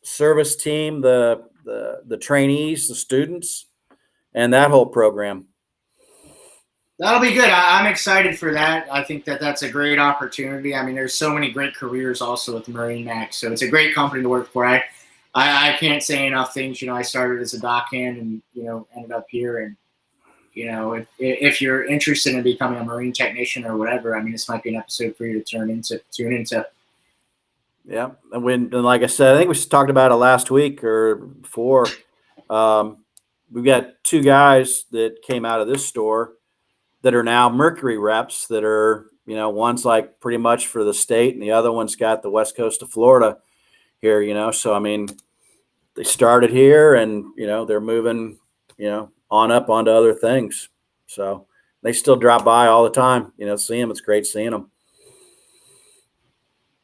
[SPEAKER 1] service team, the trainees, the students, and that whole program.
[SPEAKER 2] That'll be good. I'm excited for that. I think that's a great opportunity. I mean, there's so many great careers also with MarineMax, so it's a great company to work for. I can't say enough things. I started as a dockhand and ended up here. And if you're interested in becoming a marine technician or whatever, I mean, this might be an episode for you to tune into.
[SPEAKER 1] Yeah, and like I said, I think we talked about it last week or before. We've got two guys that came out of this store that are now Mercury reps. That are one's like pretty much for the state, and the other one's got the west coast of Florida here. So I mean, they started here, and they're moving on up onto other things. So they still drop by all the time. See them. It's great seeing them.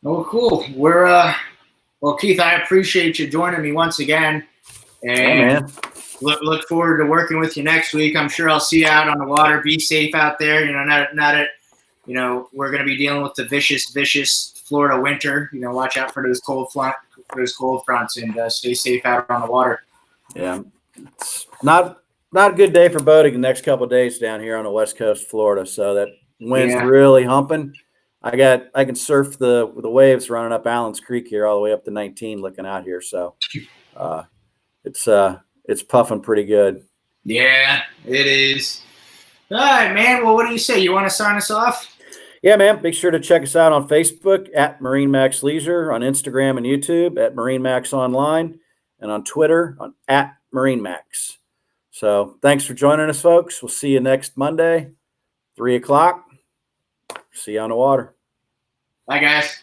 [SPEAKER 2] Oh, cool. Well, Keith, I appreciate you joining me once again, and look forward to working with you next week. I'm sure I'll see you out on the water. Be safe out there. We're going to be dealing with the vicious Florida winter. Watch out for those cold fronts, and stay safe out on the water.
[SPEAKER 1] Yeah, it's not a good day for boating the next couple of days down here on the west coast of Florida. So that wind's really humping. I can surf the waves running up Allen's Creek here all the way up to 19 looking out here. So it's puffing pretty good.
[SPEAKER 2] Yeah, it is. All right, man. Well, what do you say? You want to sign us off?
[SPEAKER 1] Yeah, man. Be sure to check us out on Facebook at MarineMax Leisure, on Instagram and YouTube at MarineMax Online, and on Twitter at MarineMax. So thanks for joining us, folks. We'll see you next Monday, 3:00. See you on the water.
[SPEAKER 2] Bye, guys.